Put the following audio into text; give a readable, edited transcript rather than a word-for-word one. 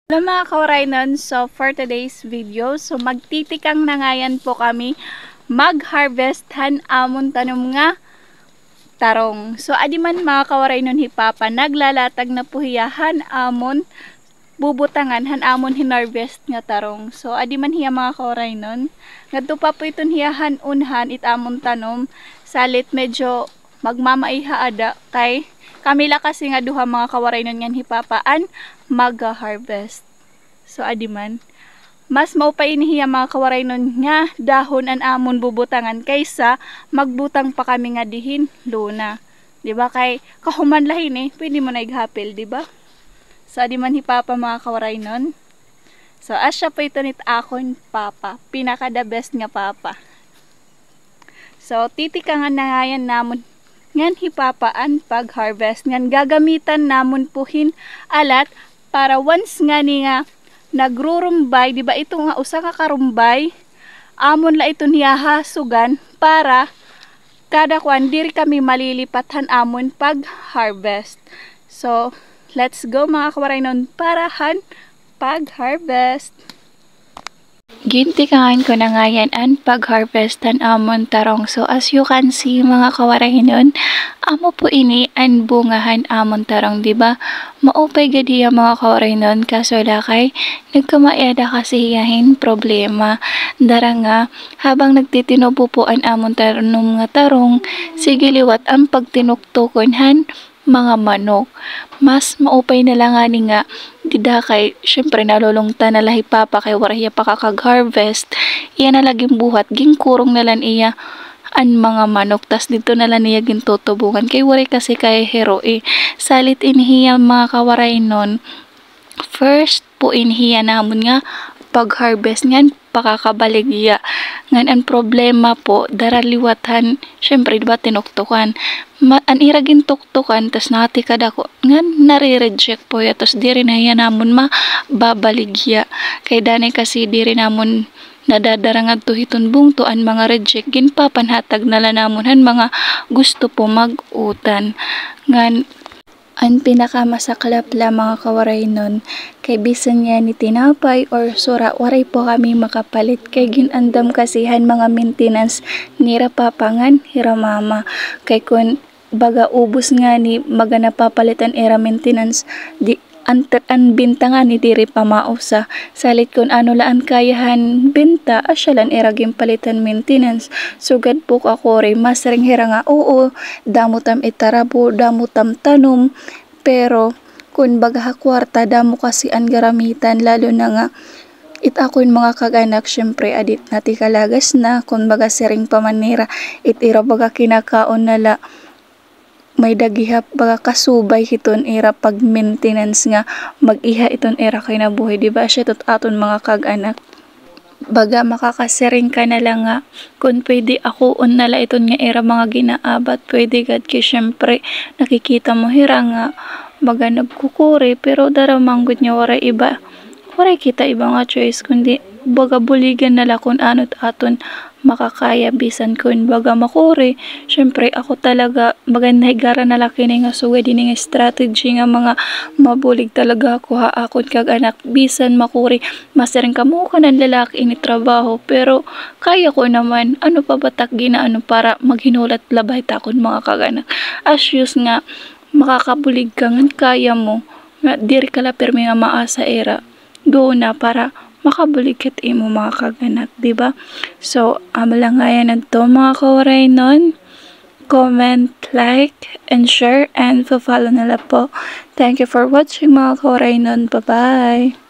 Hello mga kawaraynon, so for today's video, so magtitikang na ngayon po kami mag-harvestan amon tanom nga tarong. So adi man mga kawaraynon hipapa, naglalatag na po hiyahan amon bubutangan han amon hinarvest nga tarong. So adi man hiya mga kawaraynon, ngadto pa po iton hiyahan unhan it amon tanom, salit medyo magmamaiha ada kay kamila kasi nga duha mga kawaraynon ngan hipapaan mag-harvest. So adi man mas maupay inihiya mga kawaraynon nga dahon an amon bubutangan kaysa magbutang pa kami nga dihin luna. Di ba kay kahuman lahin pwede mo na ighapil, di ba? So adi man hipapa mga kawaraynon. So asya po ito nit akon papa, pinaka the best nga papa. So titikangan na ngayon namon ngan hipapaan pag-harvest ngan gagamitan namon puhin alat para once nga ni nga nagrurumbay, di ba ito nga usa ka karumbay amon la iton hiyahasugan para kada kwan diri kami malilipatan amon pag-harvest. So let's go mga kawaraynon para han pag-harvest. Gintikangan ko na ngayon ang pag-harvestan amon tarong. So as you can see mga kawaraynon, amo po ini ang bungahan amon tarong, di ba? Maupay gadi mga kawaraynon kaso lakay nagkamaeda kasi hiyahin problema. Dara nga habang nagtitinubo po ang amon tarong nga tarong, sige liwat ang pagtinuktukonhan mga manok. Mas maupay na lang nga dida kay syempre nalulungta na lahi papa kay wariya pa kakag-harvest, iya na laging buhat ginkurong na lang iya an mga manok, tas dito na lang niya gintutubungan kay wari kasi kay hero salit inhiya mga kawaraynon. First po inhiya namon nga pag-harvest ngan pakakabaligya ngan ang problema po daraliwatan syempre diba tinuktukan an iragin tuktukan tas nati kada ko ngan nare-reject po ya tas diri na hiya namon babaligya kay danay kasi diri namon nadadarangad to hiton bungtuan mga reject ginpapanhatag nala namon han mga gusto po mag-utan ngan ang pinakamasaklap la mga kawaraynon kay bisan niya ni tinapay or sura waray po kami makapalit kay ginandam kasihan mga maintenance nira papangan hira mama kay kun baga ubos nga ni maga napapalitan era maintenance di an binta nga ni diri pamausa salit kun ano laan kayahan binta asyalan era gimpalitan maintenance sugad po ako rin mas ring hira nga oo damutam itarabo damutam tanom pero kun baga kwarta damo kasi ang garamitan lalo na nga ako'y mga kaganak syempre adit nati kalagas na kun baga siring pamanira ira baga kinakaon nala may dagihap baga kasubay hiton era pag maintenance nga mag-iha iton era kay nabuhay, di ba siya tot aton mga kag-anak baga makakasiring ka na lang nga kung pwede ako nala iton nga era mga ginaabat pwede gad kay syempre nakikita mo hira nga baga nagkukuri pero daramanggod niya waray iba waray kita iba nga choice kundi baga buligan nala kung ano't aton makakaya bisan kun baga makuri syempre ako talaga baga nahigara na laki nga suwe din nga strategy nga mga mabulig talaga ako ha akon kag anak bisan makuri masaring kamo ka ng lalaki ini trabaho pero kaya ko naman ano pa batak ginaano para maghinulat labay takon mga kaganak asyos nga makakabulig ka nga kaya mo nga diri kala permi nga maasa era go na para makabulikat imo mga kaganak, di ba? So, lang ngayon nito mga kawaraynon. Comment, like, and share, and follow nila po. Thank you for watching mga kawaraynon. Bye-bye!